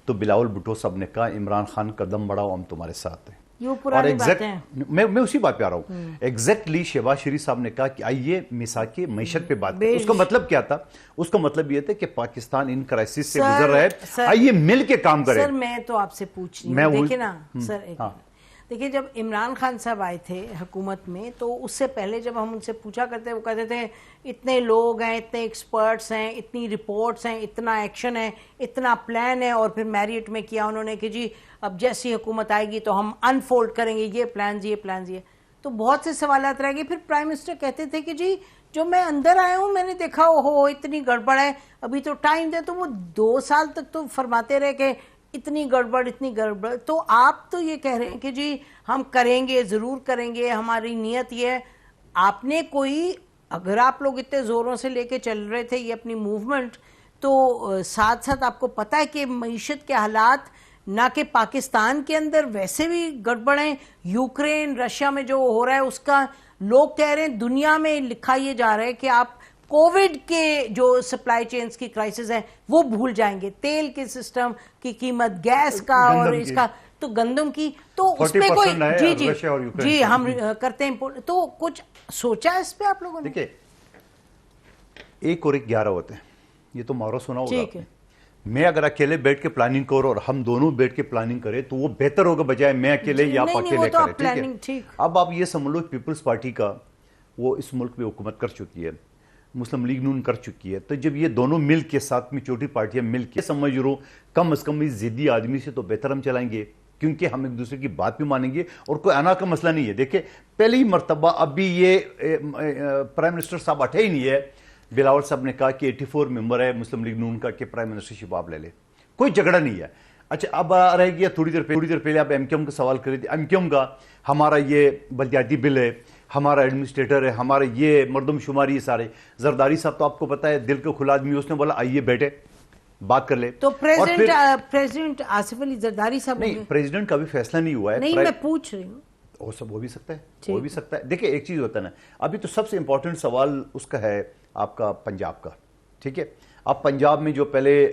تو بلاول بھٹو صاحب نے کہا عمران خان قدم بڑھاؤ ہم تمہارے ساتھ ہیں. اور میں اسی بات پہ آ رہا ہوں. ایگزیکٹلی شہباز شریف صاحب نے کہا کہ آئیے مساق معیشت پہ بات کریں. اس کا مطلب کیا تھا؟ اس کا مطلب یہ تھا کہ پاکستان ان کرائسس سے گزر رہا ہے، آئیے مل کے کام کریں. سر میں تو آپ سے پوچھ رہی ہوں، دیکھیں نا سر، دیکھیں جب عمران خان صاحب آئے تھے حکومت میں تو اس سے پہلے جب ہم ان سے پوچھا کرتے وہ کہتے تھے اتنے لوگ ہیں، اتنے ایکسپرٹس ہیں، اتنی رپورٹس ہیں، اتنا ایکشن ہے، اتنا پلان ہے. اور پھر میریٹ میں کیا انہوں نے کہ جی اب جیسی حکومت آئے گی تو ہم انفولڈ کریں گے یہ پلانز یہ پلانز یہ. تو بہت سے سوالات رہ گئے. پھر پرائم منسٹر کہتے تھے کہ جی جو میں اندر آیا ہوں میں نے دیکھا اتنی گڑبڑ ہے، ابھی تو ٹائم دے. تو وہ 2 سال تک تو فرماتے رہے کہ اتنی گڑبڑ اتنی گڑبڑ. تو آپ تو یہ کہہ رہے ہیں کہ جی ہم کریں گے، ضرور کریں گے، ہماری نیت یہ ہے. آپ نے کوئی، اگر آپ لوگ اتنے زوروں سے لے کے چل رہے تھے یہ اپنی موومنٹ، تو ساتھ ساتھ آپ کو پتہ ہے کہ معیشت کے حالات نہ کہ پاکستان کے اندر ویسے بھی گڑبڑ ہیں، یوکرین رشیا میں جو ہو رہا ہے اس کا لوگ کہہ رہے ہیں، دنیا میں لکھا یہ جا رہا ہے کہ آپ کووڈ کے جو سپلائی چینز کی کرائسس ہیں وہ بھول جائیں گے. تیل کے سسٹم کی قیمت، گیس کا اور اس کا، تو گندم کی، تو اس پہ کوئی جی ہم کرتے ہیں. تو کچھ سوچا ہے اس پہ آپ لوگوں نے؟ دیکھیں 1 اور 1 11 ہوتے ہیں، یہ تو مارو سنا ہوگا. میں اگر اکیلے بیٹھ کے پلاننگ کروں اور ہم دونوں بیٹھ کے پلاننگ کریں تو وہ بہتر ہوگا بجائے میں اکیلے یا آپ اکیلے کریں. اب آپ یہ سمجھ لو پیپلز پارٹی کا وہ اس ملک میں حکومت کر چکی ہے، مسلم لیگ نون کر چکی ہے. تو جب یہ دونوں مل کے ساتھ میں چھوٹی پارٹیاں مل کے سمجھ رہو کم از کم اس ضدی آدمی سے تو بہتر ہم چلائیں گے، کیونکہ ہم ایک دوسرے کی بات بھی مانیں گے اور کوئی انا کا مسئلہ نہیں ہے. دیکھیں پہلی مرتبہ ابھی یہ پرائم منسٹر صاحب اٹھے ہی نہیں ہے. بلاول صاحب نے کہا کہ 84 ممبر ہے مسلم لیگ نون کا کہ پرائم منسٹر شپ آپ لے لے، کوئی جھگڑا نہیں ہے. اچھا اب رہ گیا تھوڑی دیر پہلے آپ ایم کیو ایم کا سوال کر رہے تھے. ایم کیو ایم کا ہمارا یہ بلدیاتی بل ہے، ہمارا ایڈمنسٹریٹر ہے، ہمارا یہ مردم شماری ہے سارے. زرداری صاحب تو آپ کو پتا ہے دل کے کھلا آدمی، اس نے بولا آئیے بیٹھے بات کر لے. تو پریزیڈنٹ آصف علی زرداری صاحب نہیں، پریزیڈنٹ کا بھی فیصلہ نہیں ہوا ہے. نہیں میں پوچھ رہی ہوں، وہ بھی سکتا ہے، وہ بھی سکتا ہے. دیکھیں ایک چیز ہوتا ہے نا، ابھی تو سب سے امپورٹنٹ سوال اس کا ہے آپ کا پنجاب کا. ٹھیک ہے، اب پنجاب میں جو پہلے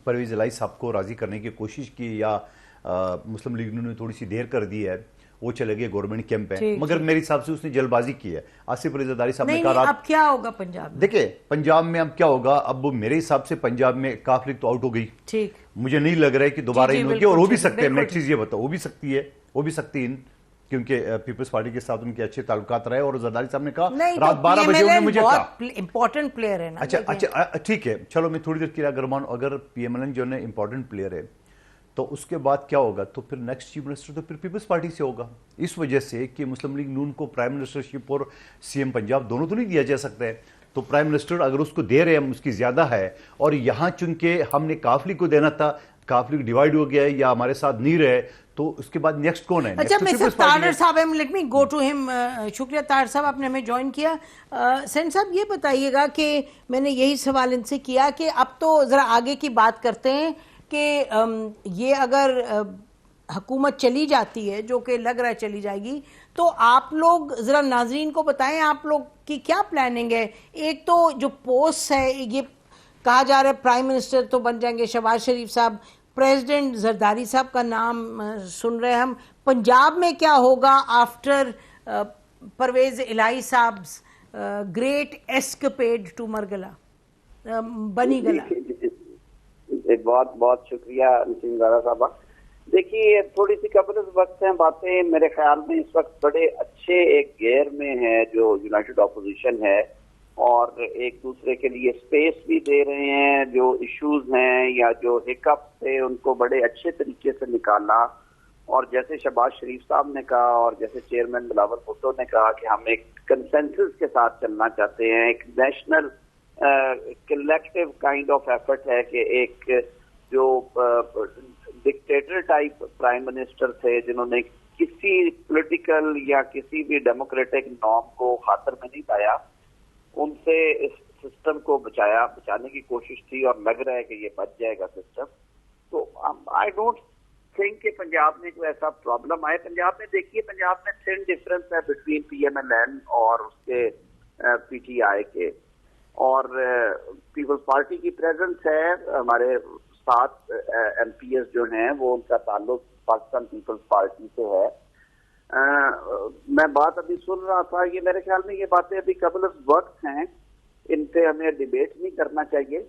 پرویز الہی صاحب کو راضی کرنے کی کوشش کی یا مسلم لیگ نے تھوڑی سی دیر کر دی ہے، وہ چلے گئے گورنمنٹ کیمپ ہے. مگر میرے حساب سے اس نے جلد کی ہے. آصف علی زرداری صاحب نے کہا اب کیا ہوگا پنجاب میں؟ دیکھیں پنجاب میں اب کیا ہوگا. اب میرے حساب سے پنجاب میں کاف لیگ تو آؤٹ ہو گئی. ٹھیک, مجھے نہیں لگ رہا ہے کہ دوبارہ ان ہوگی, اور ہو بھی سکتے ہیں. میں ایک چیز یہ بتاؤں, ہو بھی سکتی ہے, ہو بھی سکتی ہے, کیونکہ پیپلز پارٹی کے ساتھ ان کے اچھے تعلقات رہے. اور زرداری صاحب نے کہا رات 12 بجے انہوں نے مجھے کہا امپورٹنٹ پلیئر ہے نا. اچھا ٹھیک ہے, چلو میں تھوڑی دیر کی اگر پی ایم ایل این جو ہے امپورٹنٹ پلیئر ہے, تو اس کے بعد کیا ہوگا, تو پھر نیکسٹ چیف منسٹر تو پھر پیپلز پارٹی سے ہوگا. اس وجہ سے کہ مسلم لیگ نون کو پرائم منسٹرشپ اور سی ایم پنجاب دونوں تو نہیں دیا جا سکتا ہے. تو پرائم منسٹر اگر اس کو دے رہے ہیں, اس کی زیادہ ہے, اور یہاں چونکہ ہم نے کاف لیگ کو دینا تھا, کاف لیگ ڈیوائیڈ ہو گیا ہے یا ہمارے ساتھ نہیں رہے, تو اس کے بعد نیکسٹ کون ہے؟ اچھا مسٹر طاہر صاحب, لیٹ می گو ٹو ہم. شکریہ طاہر صاحب, آپ نے ہمیں جوائن کیا. سین صاحب یہ بتائیے گا کہ میں نے یہی سوال ان سے کیا کہ اب تو ذرا آگے کی بات کرتے ہیں کہ یہ اگر حکومت چلی جاتی ہے, جو کہ لگ رہا ہے چلی جائے گی, تو آپ لوگ ذرا ناظرین کو بتائیں آپ لوگ کی کیا پلاننگ ہے. ایک تو جو پوسٹ ہے, یہ کہا جا رہا ہے پرائم منسٹر تو بن جائیں گے شہباز شریف صاحب, پریزیڈنٹ زرداری صاحب کا نام سن رہے ہیں ہم. پنجاب میں کیا ہوگا آفٹر پرویز الہی صاحب گریٹ ایسکیپیڈ ٹو مرگلا, بنی گلا؟ بہت بہت شکریہ نسیم زارا صاحبہ. دیکھیے تھوڑی سی قبل وقت ہیں باتیں میرے خیال میں اس وقت بڑے اچھے ایک گیئر میں ہے جو یونائٹڈ اپوزیشن ہے, اور ایک دوسرے کے لیے اسپیس بھی دے رہے ہیں. جو ایشوز ہیں یا جو ہک اپس تھے ان کو بڑے اچھے طریقے سے نکالا, اور جیسے شہباز شریف صاحب نے کہا اور جیسے چیئرمین بلاول بھٹو نے کہا کہ ہم ایک کنسنسس کے ساتھ چلنا چاہتے ہیں, ایک national collective kind of effort ہے کہ ایک جو ڈکٹیٹر ٹائپ پرائم منسٹر تھے جنہوں نے کسی پولیٹیکل یا کسی بھی ڈیموکریٹک نارم کو خاطر میں نہیں لایا, ان سے اس سسٹم کو بچانے کی کوشش تھی, اور لگ رہا ہے کہ یہ بچ جائے گا سسٹم. تو آئی ڈونٹ تھنک کہ پنجاب میں کوئی ایسا پرابلم آئے. پنجاب میں دیکھیے, پنجاب میں تھن ڈفرنس ہے between P M L N اور اس کے پی ٹی آئی کے, اور پیپلز پارٹی کی پریزنس ہے. ہمارے 7 ایم پی ایس جو ہیں وہ ان کا تعلق پاکستان پیپلز پارٹی سے ہے. میں بات ابھی سن رہا تھا, یہ میرے خیال میں یہ باتیں ابھی قبل وقت ہیں, ان پہ ہمیں ڈیبیٹ نہیں کرنا چاہیے.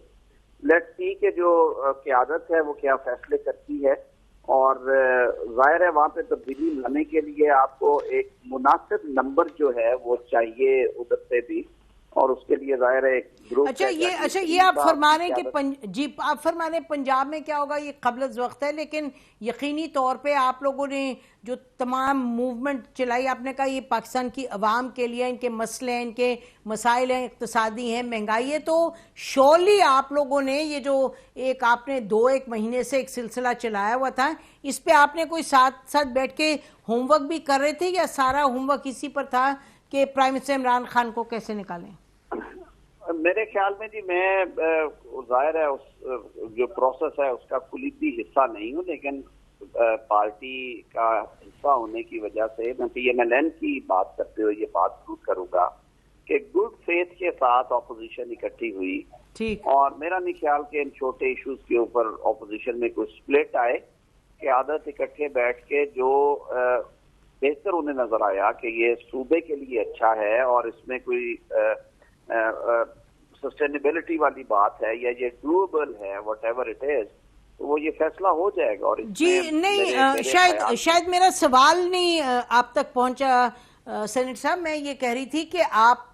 لیٹس سی کہ جو قیادت ہے وہ کیا فیصلے کرتی ہے, اور ظاہر ہے وہاں پہ تبدیلی لانے کے لیے آپ کو ایک مناسب نمبر جو ہے وہ چاہیے ادھر سے بھی, اور اس کے لیے ظاہر ہے ایک گروپ. اچھا یہ آپ فرما رہے ہیں کہ جی آپ فرما رہے ہیں پنجاب میں کیا ہوگا, یہ قبل از وقت ہے, لیکن یقینی طور پہ آپ لوگوں نے جو تمام موومنٹ چلائی, آپ نے کہا یہ پاکستان کی عوام کے لیے, ان کے مسئلے ہیں, ان کے مسائل ہیں, اقتصادی ہیں, مہنگائی ہے, تو شورلی آپ لوگوں نے یہ جو ایک آپ نے 2-1 مہینے سے ایک سلسلہ چلایا ہوا تھا, اس پہ آپ نے کوئی ساتھ بیٹھ کے ہوم ورک بھی کر رہے تھے, یا سارا ہوم ورک اسی پر تھا کہ پرائم منسٹر عمران خان کو کیسے نکالیں؟ میرے خیال میں جی میں ظاہر ہے اس جو پروسیس ہے اس کا کلیدی حصہ نہیں ہوں, لیکن پارٹی کا حصہ ہونے کی وجہ سے میں پی ایم ایل این کی بات کرتے ہوئے یہ بات ضرور کروں گا کہ گڈ فیتھ کے ساتھ اپوزیشن اکٹھی ہوئی, اور میرا نہیں خیال کہ ان چھوٹے ایشوز کے اوپر اپوزیشن میں کوئی سپلٹ آئے. قیادت اکٹھے بیٹھ کے جو بہتر انہیں نظر آیا کہ یہ صوبے کے لیے اچھا ہے, اور اس میں کوئی سسٹینیبلٹی والی بات ہے یا یہ ڈویبل ہے, واٹ ایور اٹ از, تو وہ یہ فیصلہ ہو جائے گا. اور جی نہیں, شاید میرا سوال نہیں آپ تک پہنچا سینیٹر صاحب. میں یہ کہہ رہی تھی کہ آپ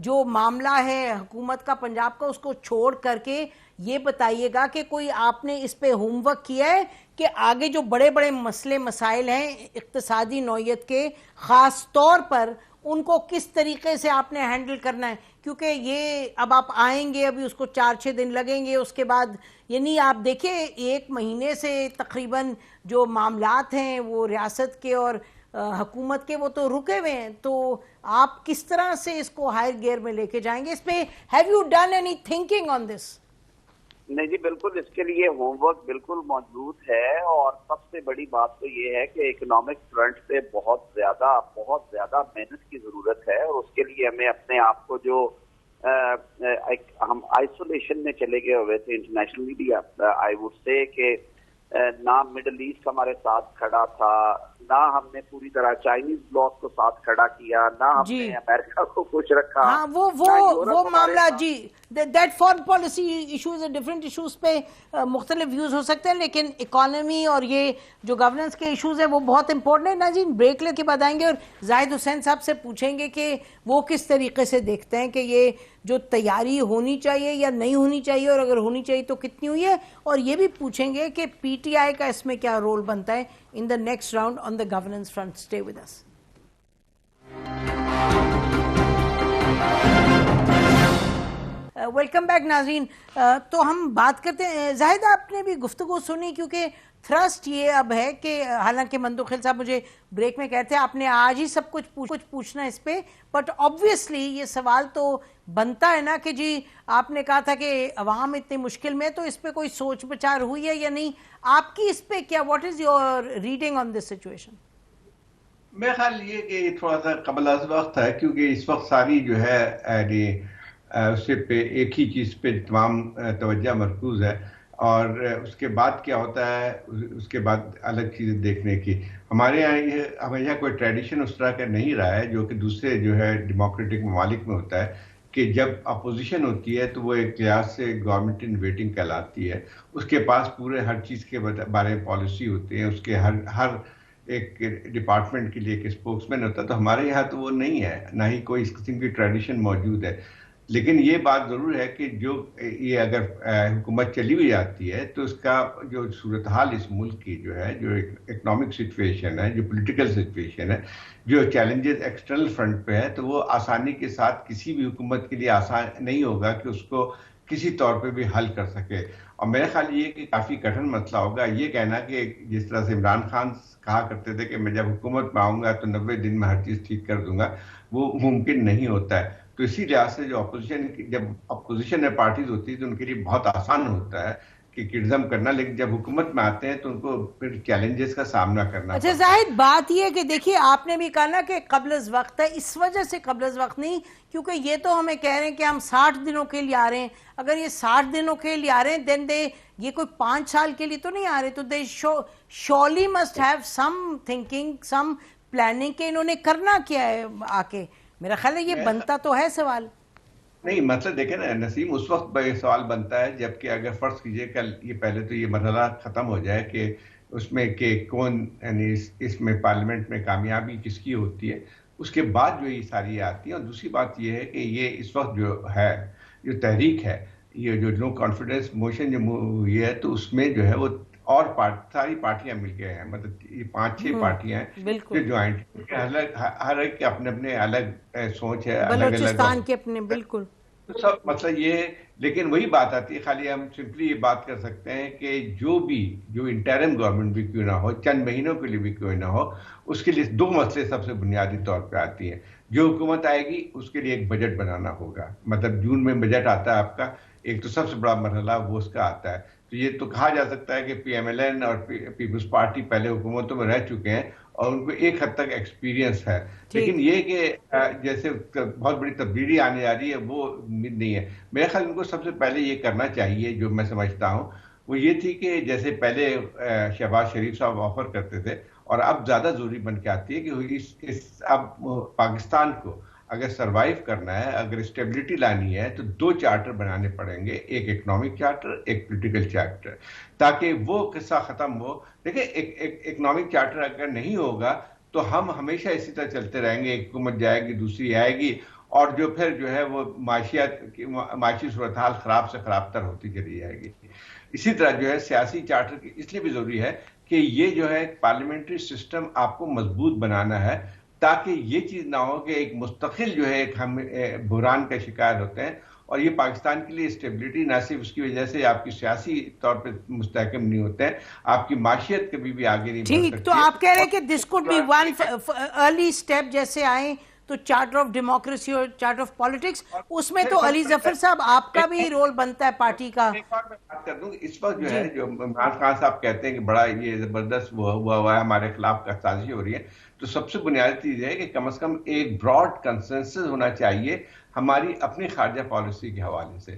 جو معاملہ ہے حکومت کا پنجاب کا, اس کو چھوڑ کر کے یہ بتائیے گا کہ کوئی آپ نے اس پہ ہوم ورک کیا ہے کہ آگے جو بڑے بڑے مسئلے مسائل ہیں اقتصادی نوعیت کے, خاص طور پر ان کو کس طریقے سے آپ نے ہینڈل کرنا ہے, کیونکہ یہ اب آپ آئیں گے, ابھی اس کو 4-6 دن لگیں گے, اس کے بعد یعنی آپ دیکھیں 1 مہینے سے تقریباً جو معاملات ہیں وہ ریاست کے اور حکومت کے وہ تو رکے ہوئے ہیں, تو آپ کس طرح سے اس کو ہائر گیئر میں لے کے جائیں گے؟ اس پہ have you done any thinking on this? نہیں جی بالکل, اس کے لیے ہوم ورک بالکل موجود ہے, اور سب سے بڑی بات تو یہ ہے کہ اکنامک فرنٹ پہ بہت زیادہ محنت کی ضرورت ہے, اور اس کے لیے ہمیں اپنے آپ کو جو ہم آئسولیشن میں چلے گئے ہوئے تھے انٹرنیشنلی بھی, آئی وڈ سے کہ نہ مڈل ایسٹ ہمارے ساتھ کھڑا تھا, نہ ہم نے پوری طرح چائنیز بلاک کو ساتھ کھڑا کیا، نہ ہم نے امریکہ کو خوش رکھا. ہاں وہ معاملہ جی that foreign policy issues different issues پہ مختلف ویوز ہو سکتے ہیں، لیکن اکانومی اور یہ جو گورننس کے ایشوز ہیں وہ بہت امپورٹنٹ ہے. ناظرین بریک لے کے بعد آئیں گے اور زاہد حسین صاحب سے پوچھیں گے کہ وہ کس طریقے سے دیکھتے ہیں کہ یہ جو تیاری ہونی چاہیے یا نہیں ہونی چاہیے، اور اگر ہونی چاہیے تو کتنی ہوئی ہے، اور یہ بھی پوچھیں گے کہ پی ٹی آئی کا اس میں کیا رول بنتا ہے in the next round on the governance front. Stay with us. Welcome back ناظرین. تو ہم بات کرتے ہیں، زاہد آپ نے بھی گفتگو سنی، کیونکہ تھرسٹ یہ اب ہے کہ حالانکہ مندوخیل صاحب مجھے بریک میں کہتے ہیں آپ نے آج ہی سب کچھ پوچھنا اس پہ، بٹ آبویسلی یہ سوال تو بنتا ہے نا کہ جی آپ نے کہا تھا کہ عوام اتنی مشکل میں، تو اس پہ کوئی سوچ بچار ہوئی ہے یا نہیں؟ آپ کی اس پہ کیا، what is your reading on this situation? میرا خیال یہ کہ یہ تھوڑا سا قبل از وقت ہے، کیونکہ اس وقت ساری جو ہے اس پہ ایک ہی چیز پہ تمام توجہ مرکوز ہے، اور اس کے بعد کیا ہوتا ہے، اس کے بعد الگ چیزیں دیکھنے کی. ہمارے یہاں یہ ہمیشہ کوئی ٹریڈیشن اس طرح کا نہیں رہا ہے جو کہ دوسرے جو ہے ڈیموکریٹک ممالک میں ہوتا ہے، کہ جب اپوزیشن ہوتی ہے تو وہ ایک لحاظ سے گورنمنٹ ان ویٹنگ کہلاتی ہے. اس کے پاس پورے ہر چیز کے بارے میں پالیسی ہوتی ہے، اس کے ہر ایک ڈپارٹمنٹ کے لیے ایک اسپوکس مین ہوتا ہے. تو ہمارے یہاں تو وہ نہیں ہے، نہ ہی کوئی اس قسم کی ٹریڈیشن موجود ہے. لیکن یہ بات ضرور ہے کہ جو یہ اگر حکومت چلی ہوئی جاتی ہے تو اس کا جو صورتحال اس ملک کی جو ہے، جو اکنامک سچویشن ہے، جو پولیٹیکل سچویشن ہے، جو چیلنجز ایکسٹرنل فرنٹ پہ ہے، تو وہ آسانی کے ساتھ کسی بھی حکومت کے لیے آسان نہیں ہوگا کہ اس کو کسی طور پہ بھی حل کر سکے. اور میرا خیال یہ کہ کافی کٹھن مسئلہ ہوگا یہ کہنا کہ جس طرح سے عمران خان کہا کرتے تھے کہ میں جب حکومت میں آؤں گا تو 90 دن میں ہر چیز ٹھیک کر دوں گا، وہ ممکن نہیں ہوتا ہے. تو اسی لحاظ سے جو جب اپوزیشن میں پارٹیز ہوتی ہے تو ان کے لیے بہت آسان ہوتا ہے کہ کرٹیسزم کرنا، لیکن جب حکومت میں آتے ہیں تو ان کو پھر چیلنجز کا سامنا کرنا. اچھا زاہد، بات یہ ہے کہ دیکھیے آپ نے بھی کہا نا کہ قبل از وقت ہے، اس وجہ سے قبل از وقت نہیں کیونکہ یہ تو ہمیں کہہ رہے ہیں کہ ہم 60 دنوں کے لیے آ رہے ہیں. اگر یہ 60 دنوں کے لیے آ رہے ہیں دین یہ کوئی 5 سال کے لیے تو نہیں آ رہے، تو they surely must have some thinking, some planning کہ انہوں نے کرنا کیا ہے آ کے. میرا خیال ہے یہ بنتا تو ہے سوال. نہیں مطلب دیکھیں نا نسیم، اس وقت یہ سوال بنتا ہے جبکہ اگر فرض کیجئے کل یہ پہلے تو یہ مرحلہ ختم ہو جائے کہ اس میں کہ کون یعنی اس میں پارلیمنٹ میں کامیابی کس کی ہوتی ہے، اس کے بعد جو یہ ساری آتی ہے. اور دوسری بات یہ ہے کہ یہ اس وقت جو ہے، جو تحریک ہے، یہ جو نو کانفیڈنس موشن جو ہوئی ہے، تو اس میں جو ہے وہ اور ساری پارٹیاں مل کے ہیں، مطلب یہ 5-6 پارٹیاں ہیں جو جوائنٹ، ہر ایک کے اپنے اپنے الگ سوچ ہے، بلوچستان کے اپنے بالکل سب مسئلہ یہ ہے. لیکن وہی بات آتی ہے، خالی ہم سمپلی یہ بات کر سکتے ہیں کہ جو انٹرم گورنمنٹ بھی کیوں نہ ہو، چند مہینوں کے لیے بھی کیوں نہ ہو، اس کے لیے 2 مسئلے سب سے بنیادی طور پہ آتی ہیں. جو حکومت آئے گی اس کے لیے ایک بجٹ بنانا ہوگا، مطلب جون میں بجٹ آتا ہے آپ کا، ایک تو سب سے بڑا مرحلہ وہ اس کا آتا ہے. تو یہ تو کہا جا سکتا ہے کہ پی ایم ایل این اور پیپلز پارٹی پہلے حکومتوں میں رہ چکے ہیں اور ان کو ایک حد تک ایکسپیرینس ہے. لیکن یہ کہ جیسے بہت بڑی تبدیلی آنے جا رہی ہے وہ امید نہیں ہے. میرے خیال ان کو سب سے پہلے یہ کرنا چاہیے، جو میں سمجھتا ہوں وہ یہ تھی کہ جیسے پہلے شہباز شریف صاحب آفر کرتے تھے اور اب زیادہ ضروری بن کے آتی ہے کہ اب پاکستان کو اگر سروائیو کرنا ہے، اگر اسٹیبلٹی لانی ہے تو 2 چارٹر بنانے پڑیں گے، ایک اکنامک چارٹر، ایک پولیٹیکل چارٹر، تاکہ وہ قصہ ختم ہو. دیکھیں ایک اکنامک چارٹر اگر نہیں ہوگا تو ہم ہمیشہ اسی طرح چلتے رہیں گے، ایک حکومت جائے گی دوسری آئے گی، اور جو پھر جو ہے وہ معاشی صورتحال خراب سے خراب تر ہوتی چلی جائے گی. اسی طرح جو ہے سیاسی چارٹر اس لیے بھی ضروری ہے کہ یہ جو ہے پارلیمنٹری سسٹم آپ کو مضبوط بنانا ہے، تاکہ یہ چیز نہ ہو کہ ایک مستقل جو ہے ہم بحران کا شکار ہوتے ہیں. اور یہ پاکستان کے لیے اسٹیبلٹی نہ صرف اس کی وجہ سے آپ کی سیاسی طور پہ مستحکم نہیں ہوتے ہیں، آپ کی معیشت کبھی بھی آگے نہیں بڑھ سکتی. ٹھیک، تو آپ کہہ رہے ہیں کہ this could be one early step جیسے آئیں تو چارٹر آف ڈیموکریسی اور چارٹر آف پالیٹکس، اس میں تو علی ظفر صاحب آپ کا بھی رول بنتا ہے پارٹی کا. بات کر دوں اس وقت جو ہے جو عمران خان صاحب کہتے ہیں کہ بڑا یہ زبردست ہوا ہے، ہمارے خلاف کا سازشیں ہو رہی ہیں، تو سب سے بنیادی چیز ہے کہ کم از کم ایک براڈ کنسنسس ہونا چاہیے ہماری اپنی خارجہ پالیسی کے حوالے سے.